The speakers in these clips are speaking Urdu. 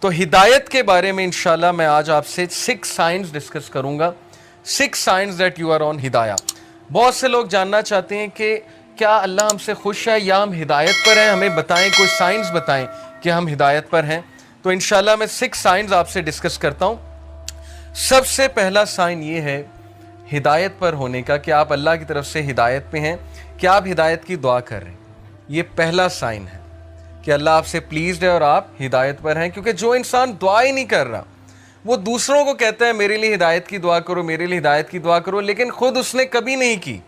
تو ہدایت کے بارے میں انشاءاللہ میں آج آپ سے 6 سائنز ڈسکس کروں گا. 6 signs that you are on ہدایہ. بہت سے لوگ جاننا چاہتے ہیں کہ کیا اللہ ہم سے خوش ہے یا ہم ہدایت پر ہیں, ہمیں بتائیں, کوئی سائنز بتائیں کہ ہم ہدایت پر ہیں. تو انشاءاللہ میں 6 سائنز آپ سے ڈسکس کرتا ہوں. سب سے پہلا سائن یہ ہے ہدایت پر ہونے کا کہ آپ اللہ کی طرف سے ہدایت پہ ہیں, کہ آپ ہدایت کی دعا کر رہے ہیں. یہ پہلا سائن ہے کہ اللہ آپ سے پلیزڈ ہے اور آپ ہدایت پر ہیں. کیونکہ جو انسان دعا ہی نہیں کر رہا, وہ دوسروں کو کہتا ہے میرے لیے ہدایت کی دعا کرو, میرے لیے ہدایت کی دعا کرو, لیکن خود اس نے کبھی نہیں کی,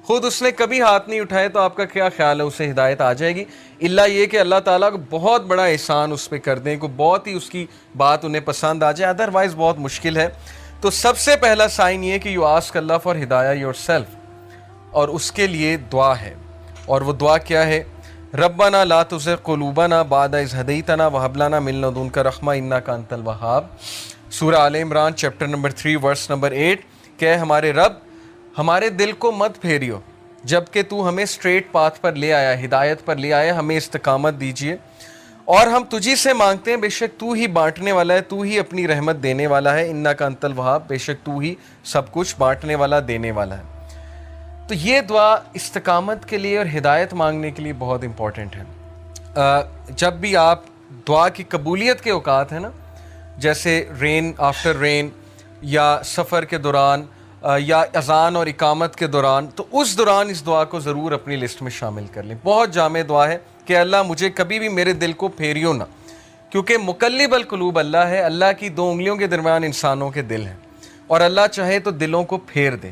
خود اس نے کبھی ہاتھ نہیں اٹھائے, تو آپ کا کیا خیال ہے اسے ہدایت آ جائے گی؟ اللہ یہ کہ اللہ تعالیٰ کو بہت بڑا احسان اس پہ کر دیں, کو بہت ہی اس کی بات انہیں پسند آ جائے, ادروائز بہت مشکل ہے. تو سب سے پہلا سائن یہ کہ یو آسک اللہ فار ہدایہ یور سیلف, اور اس کے لیے دعا ہے. اور وہ دعا کیا ہے؟ ربنا لا تزغ قلوبنا بعد اذ ہدیتنا وہب لنا من لدنک رحمہ انک انت الوہاب. سورہ آل عمران چیپٹر نمبر 3 ورس نمبر 8. کہ ہمارے رب ہمارے دل کو مت پھیریو جبکہ تو ہمیں اسٹریٹ پاتھ پر لے آیا, ہدایت پر لے آیا, ہمیں استقامت دیجیے, اور ہم تجھی سے مانگتے ہیں, بے شک تو ہی بانٹنے والا ہے, تو ہی اپنی رحمت دینے والا ہے, انک انت الوہاب, بے شک تو ہی سب کچھ بانٹنے والا, دینے والا ہے. تو یہ دعا استقامت کے لیے اور ہدایت مانگنے کے لیے بہت امپورٹنٹ ہے. جب بھی آپ دعا کی قبولیت کے اوقات ہیں نا, جیسے رین آفٹر رین, یا سفر کے دوران, یا اذان اور اقامت کے دوران, تو اس دوران اس دعا کو ضرور اپنی لسٹ میں شامل کر لیں. بہت جامع دعا ہے کہ اللہ مجھے کبھی بھی میرے دل کو پھیریو نہ, کیونکہ مقلب القلوب اللہ ہے. اللہ کی 2 انگلیوں کے درمیان انسانوں کے دل ہیں, اور اللہ چاہے تو دلوں کو پھیر دے,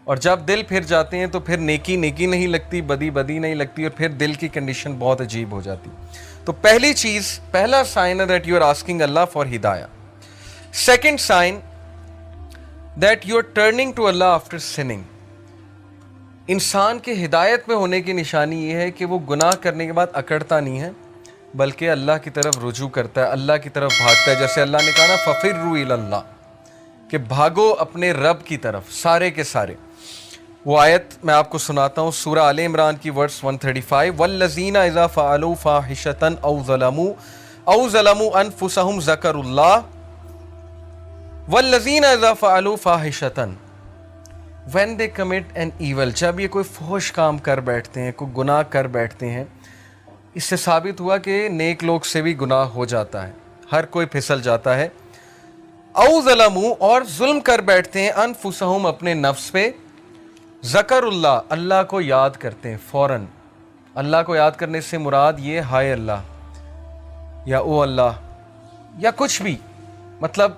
اور جب دل پھر جاتے ہیں تو پھر نیکی نیکی نہیں لگتی, بدی بدی نہیں لگتی, اور پھر دل کی کنڈیشن بہت عجیب ہو جاتی. تو پہلی چیز, پہلا سائن ہے دیٹ یو آر آسکنگ اللہ فار ہدایہ. Second sign that you are turning to اللہ آفٹر سننگ. انسان کے ہدایت میں ہونے کی نشانی یہ ہے کہ وہ گناہ کرنے کے بعد اکڑتا نہیں ہے, بلکہ اللہ کی طرف رجوع کرتا ہے, اللہ کی طرف بھاگتا ہے. جیسے اللہ نے کہا نا فَفِرُّوا إِلَى اللَّهِ, کہ بھاگو اپنے رب کی طرف سارے کے سارے. وہ آیت میں آپ کو سناتا ہوں, سورہ آل عمران کی ورس 135. وَالَّذِينَ إِذَا فَعَلُوا فَاحِشَةً أَوْ ظَلَمُوا أَنفُسَهُمْ ذَكَرُوا اللَّهَ وَالَّذِينَ إِذَا فَعَلُوا فَاحِشَةً when they commit an evil. جب یہ کوئی فحش کام کر بیٹھتے ہیں, کوئی گناہ کر بیٹھتے ہیں, اس سے ثابت ہوا کہ نیک لوگ سے بھی گناہ ہو جاتا ہے, ہر کوئی پھسل جاتا ہے. او ظلموا, اور ظلم کر بیٹھتے ہیں, انفسہم, اپنے نفس پہ, ذکر اللہ, اللہ کو یاد کرتے ہیں فوراً. اللہ کو یاد کرنے سے مراد یہ ہائے اللہ, یا او اللہ, یا کچھ بھی, مطلب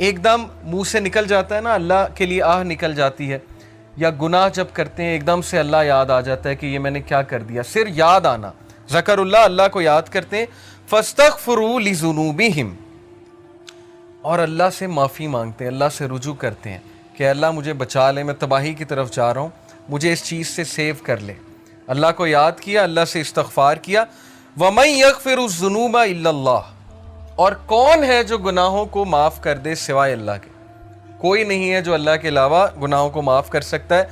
ایک دم منہ سے نکل جاتا ہے نا, اللہ کے لیے آہ نکل جاتی ہے. یا گناہ جب کرتے ہیں ایک دم سے اللہ یاد آ جاتا ہے کہ یہ میں نے کیا کر دیا, صرف یاد آنا, ذکر اللہ, اللہ کو یاد کرتے ہیں. فاستغفروا لذنوبہم, اور اللہ سے معافی مانگتے ہیں, اللہ سے رجوع کرتے ہیں کہ اللہ مجھے بچا لے, میں تباہی کی طرف جا رہا ہوں, مجھے اس چیز سے سیو کر لے. اللہ کو یاد کیا, اللہ سے استغفار کیا. وَمَن يَغْفِرُ الذُّنُوبَ إِلَّا اللَّهُ, اور کون ہے جو گناہوں کو معاف کر دے سوائے اللہ کے؟ کوئی نہیں ہے جو اللہ کے علاوہ گناہوں کو معاف کر سکتا ہے.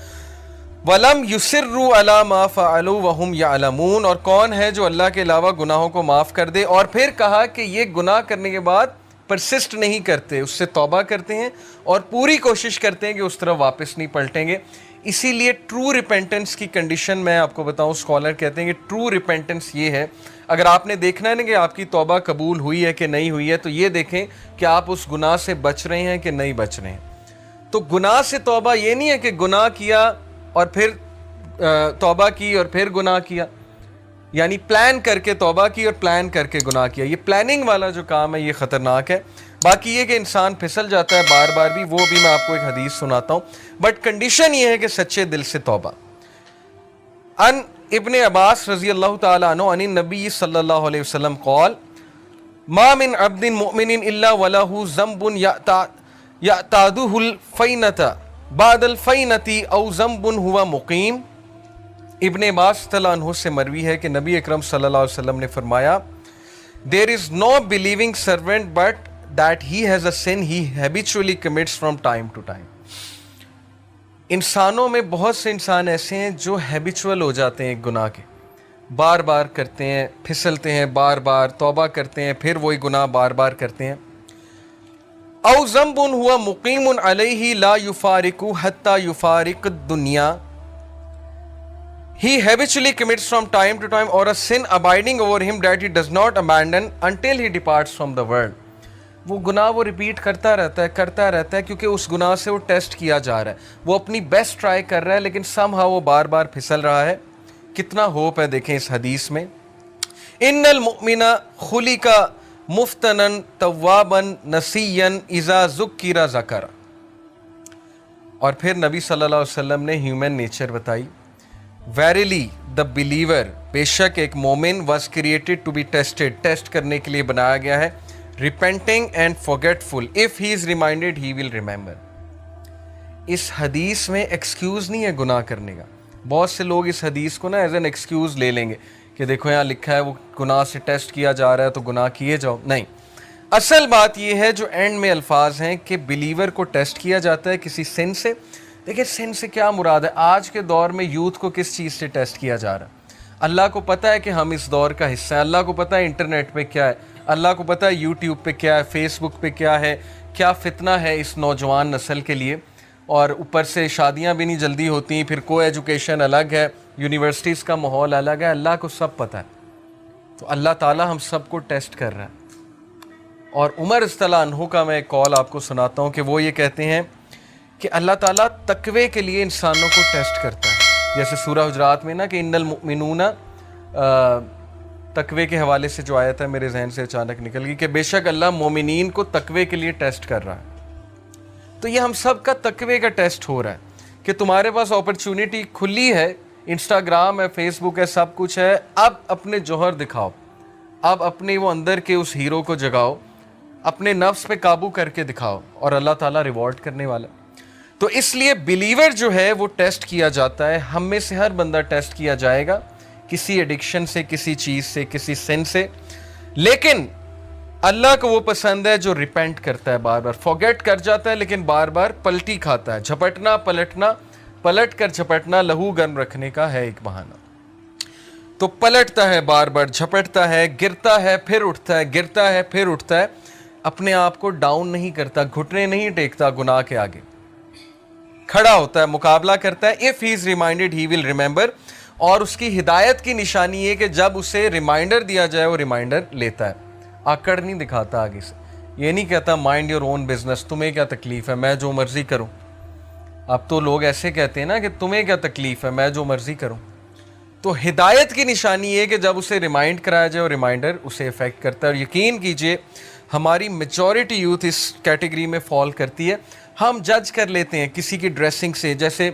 وَلَمْ يُصِرُّوا عَلَى مَا فَعَلُوا وَهُمْ يَعْلَمُونَ, اور کون ہے جو اللہ کے علاوہ گناہوں کو معاف کر دے, اور پھر کہا کہ یہ گناہ کرنے کے بعد پرسسٹ نہیں کرتے, اس سے توبہ کرتے ہیں اور پوری کوشش کرتے ہیں کہ اس طرف واپس نہیں پلٹیں گے. اسی لیے ٹرو ریپینٹنس کی کنڈیشن میں آپ کو بتاؤں, اسکالر کہتے ہیں کہ ٹرو ریپینٹنس یہ ہے, اگر آپ نے دیکھنا ہے نا کہ آپ کی توبہ قبول ہوئی ہے کہ نہیں ہوئی ہے, تو یہ دیکھیں کہ آپ اس گناہ سے بچ رہے ہیں کہ نہیں بچ رہے ہیں. تو گناہ سے توبہ یہ نہیں ہے کہ گناہ کیا اور پھر توبہ کی اور پھر گناہ کیا, یعنی پلان کر کے توبہ کی اور پلان کر کے گناہ کیا. یہ پلاننگ والا جو کام ہے یہ خطرناک ہے. باقی یہ کہ انسان پھسل جاتا ہے بار بار بھی, وہ بھی میں آپ کو ایک حدیث سناتا ہوں, بٹ کنڈیشن یہ ہے کہ سچے دل سے توبہ. ان ابن عباس رضی اللہ تعالیٰ عنہ عن النبی صلی اللہ علیہ وسلم قال ما من عبد مؤمن الا ولہ ذنب یعتادہ الفینۃ بعد الفینۃ او ذنب ہوا مقیم. ابن عباس رضی اللہ عنہ سے مروی ہے کہ نبی اکرم صلی اللہ علیہ وسلم نے فرمایا there is no believing servant but that he has a sin he habitually commits from time to time. انسانوں میں بہت سے انسان ایسے ہیں جو ہیبیچول ہو جاتے ہیں ایک گناہ کے, بار بار کرتے ہیں, پھسلتے ہیں, بار بار توبہ کرتے ہیں, پھر وہی گناہ بار بار کرتے ہیں. او ذنب ہوا مقیم علیہ لا یفارق حتی یفارق الدنیا, he habitually commits from time to time, or a sin abiding over him that he does not abandon until he departs from the world. وہ گناہ وہ ریپیٹ کرتا رہتا ہے کیونکہ اس گناہ سے وہ ٹیسٹ کیا جا رہا ہے, وہ اپنی بیسٹ ٹرائی کر رہا ہے لیکن سم ہاؤ وہ بار بار پھسل رہا ہے. کتنا ہوپ ہے دیکھیں اس حدیث میں. ان المؤمن خلق مفتنا توابا نسیا اذا ذکر ذکر. اور پھر نبی صلی اللہ علیہ وسلم نے ہیومن نیچر بتائی. ویریلی دا بلیور, بے شک ایک مومن, was created to be tested, test کرنے کے لیے بنایا گیا ہے. Repenting and forgetful, if he is reminded he will remember. اس حدیث میں ایکسکیوز نہیں ہے گناہ کرنے کا. بہت سے لوگ اس حدیث کو نا ایز این ایکسکیوز لے لیں گے کہ دیکھو یہاں لکھا ہے وہ گناہ سے ٹیسٹ کیا جا رہا ہے تو گناہ کیے جاؤ. نہیں, اصل بات یہ ہے جو اینڈ میں الفاظ ہیں کہ بلیور کو ٹیسٹ کیا جاتا ہے کسی سن سے. دیکھیں سن سے کیا مراد ہے؟ آج کے دور میں یوتھ کو کس چیز سے ٹیسٹ کیا جا رہا ہے؟ اللہ کو پتہ ہے کہ ہم اس دور کا حصہ ہیں, اللہ کو پتہ ہے انٹرنیٹ پہ کیا ہے, اللہ کو پتہ ہے یوٹیوب پہ کیا ہے, فیس بک پہ کیا ہے, کیا فتنہ ہے اس نوجوان نسل کے لیے. اور اوپر سے شادیاں بھی نہیں جلدی ہوتی, پھر کو ایجوکیشن الگ ہے, یونیورسٹیز کا ماحول الگ ہے. اللہ کو سب پتہ ہے, تو اللہ تعالیٰ ہم سب کو ٹیسٹ کر رہا ہے. اور عمر رضی اللہ عنہ کا میں ایک قول آپ کو سناتا ہوں کہ وہ یہ کہتے ہیں کہ اللہ تعالیٰ تقوی کے لیے انسانوں کو ٹیسٹ کرتا ہے. جیسے سورہ حجرات میں نا کہ ان المؤمنون, تقوی کے حوالے سے جو آیت ہے میرے ذہن سے اچانک نکل گئی کہ بے شک اللہ مومنین کو تقوی کے لیے ٹیسٹ کر رہا ہے. تو یہ ہم سب کا تقوی کا ٹیسٹ ہو رہا ہے کہ تمہارے پاس اپرچونٹی کھلی ہے, انسٹاگرام ہے, فیس بک ہے, سب کچھ ہے, اب اپنے جوہر دکھاؤ, اب اپنے وہ اندر کے اس ہیرو کو جگاؤ, اپنے نفس پہ قابو کر کے دکھاؤ, اور اللہ تعالیٰ ریوارڈ کرنے والا. تو اس لیے بلیور جو ہے وہ ٹیسٹ کیا جاتا ہے. ہم میں سے ہر بندہ ٹیسٹ کیا جائے گا کسی ایڈکشن سے, کسی چیز سے, کسی سن سے. لیکن اللہ کو وہ پسند ہے جو ریپینٹ کرتا ہے, بار بار فارگیٹ کر جاتا ہے لیکن بار بار پلٹی کھاتا ہے. جھپٹنا پلٹنا, پلٹ کر جھپٹنا لہو گرم رکھنے کا ہے ایک بہانہ. تو پلٹتا ہے, بار بار جھپٹتا ہے, گرتا ہے پھر اٹھتا ہے, گرتا ہے پھر اٹھتا ہے. اپنے آپ کو ڈاؤن نہیں کرتا, گھٹنے نہیں ٹیکتا گناہ کے آگے, کھڑا ہوتا ہے, مقابلہ کرتا ہے. if he is reminded he will remember. اور اس کی ہدایت کی نشانی یہ کہ جب اسے ریمائنڈر دیا جائے وہ ریمائنڈر لیتا ہے, آکڑ نہیں دکھاتا آگے سے. یہ نہیں کہتا مائنڈ یور اون بزنس, تمہیں کیا تکلیف ہے, میں جو مرضی کروں. اب تو لوگ ایسے کہتے ہیں نا کہ تمہیں کیا تکلیف ہے, میں جو مرضی کروں. تو ہدایت کی نشانی یہ کہ جب اسے ریمائنڈ کرایا جائے اور ریمائنڈر اسے افیکٹ کرتا ہے. اور یقین کیجئے ہماری میجورٹی یوتھ اس کیٹیگری میں فال کرتی ہے. ہم جج کر لیتے ہیں کسی کی ڈریسنگ سے, جیسے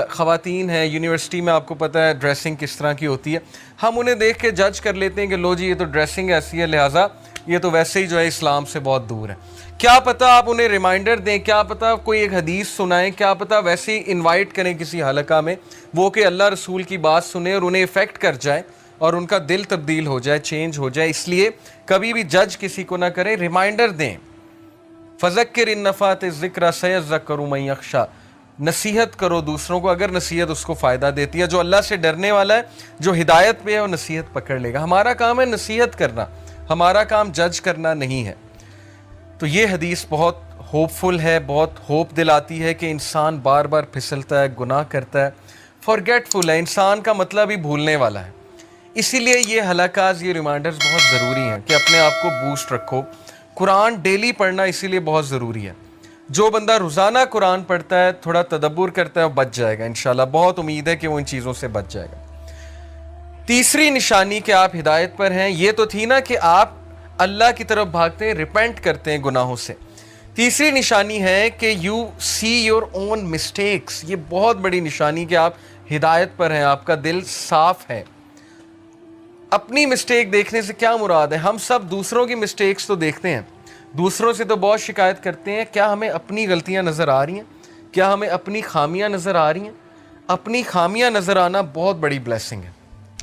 خواتین ہیں یونیورسٹی میں, آپ کو پتہ ہے ڈریسنگ کس طرح کی ہوتی ہے. ہم انہیں دیکھ کے جج کر لیتے ہیں کہ لو جی یہ تو ڈریسنگ ایسی ہے, لہٰذا یہ تو ویسے ہی جو ہے اسلام سے بہت دور ہے. کیا پتہ آپ انہیں ریمائنڈر دیں, کیا پتہ کوئی ایک حدیث سنائیں, کیا پتہ ویسے ہی انوائٹ کریں کسی حلقہ میں, وہ کہ اللہ رسول کی بات سنیں اور انہیں افیکٹ کر جائے اور ان کا دل تبدیل ہو جائے, چینج ہو جائے. اس لیے کبھی بھی جج کسی کو نہ کریں, ریمائنڈر دیں. فذکر ان نفعت الذکر سیذکر من یخشی, نصیحت کرو دوسروں کو اگر نصیحت اس کو فائدہ دیتی ہے. جو اللہ سے ڈرنے والا ہے, جو ہدایت پہ ہے, وہ نصیحت پکڑ لے گا. ہمارا کام ہے نصیحت کرنا, ہمارا کام جج کرنا نہیں ہے. تو یہ حدیث بہت ہوپ فل ہے, بہت ہوپ دلاتی ہے کہ انسان بار بار پھسلتا ہے, گناہ کرتا ہے, فارگیٹ فل ہے. انسان کا مطلب ہی بھولنے والا ہے. اسی لیے یہ حلقات, یہ ریمائنڈرز بہت ضروری ہیں کہ اپنے آپ کو بوسٹ رکھو. قرآن ڈیلی پڑھنا اسی لیے بہت ضروری ہے. جو بندہ روزانہ قرآن پڑھتا ہے, تھوڑا تدبر کرتا ہے, وہ بچ جائے گا انشاءاللہ. بہت امید ہے کہ وہ ان چیزوں سے بچ جائے گا. تیسری نشانی کہ آپ ہدایت پر ہیں, یہ تو تھی نا کہ آپ اللہ کی طرف بھاگتے ہیں, ریپینٹ کرتے ہیں گناہوں سے. تیسری نشانی ہے کہ you see your own mistakes. یہ بہت بڑی نشانی کہ آپ ہدایت پر ہیں, آپ کا دل صاف ہے. اپنی مسٹیک دیکھنے سے کیا مراد ہے؟ ہم سب دوسروں کی مسٹیکس تو دیکھتے ہیں, دوسروں سے تو بہت شکایت کرتے ہیں. کیا ہمیں اپنی غلطیاں نظر آ رہی ہیں؟ کیا ہمیں اپنی خامیاں نظر آ رہی ہیں؟ اپنی خامیاں نظر آنا بہت بڑی بلیسنگ ہے,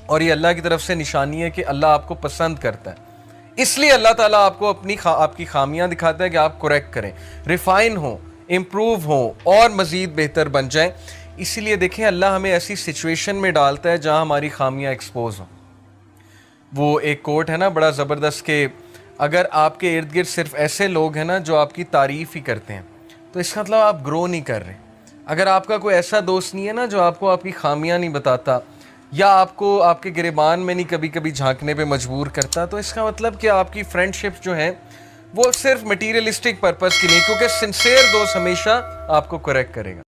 اور یہ اللہ کی طرف سے نشانی ہے کہ اللہ آپ کو پسند کرتا ہے. اس لیے اللہ تعالیٰ آپ کو آپ کی خامیاں دکھاتا ہے کہ آپ کریکٹ کریں, ریفائن ہوں, امپروو ہوں, اور مزید بہتر بن جائیں. اسی لیے دیکھیں اللہ ہمیں ایسی سچویشن میں ڈالتا ہے جہاں ہماری خامیاں ایکسپوز ہوں. وہ ایک کوٹ ہے نا بڑا زبردست کہ اگر آپ کے ارد گرد صرف ایسے لوگ ہیں نا جو آپ کی تعریف ہی کرتے ہیں تو اس کا مطلب آپ گرو نہیں کر رہے. اگر آپ کا کوئی ایسا دوست نہیں ہے نا جو آپ کو آپ کی خامیاں نہیں بتاتا یا آپ کو آپ کے گریبان میں نہیں کبھی کبھی جھانکنے پہ مجبور کرتا, تو اس کا مطلب کہ آپ کی فرینڈ شپ جو ہیں وہ صرف مٹیریلسٹک پرپس کی نہیں, کیونکہ سنسیئر دوست ہمیشہ آپ کو کریکٹ کرے گا.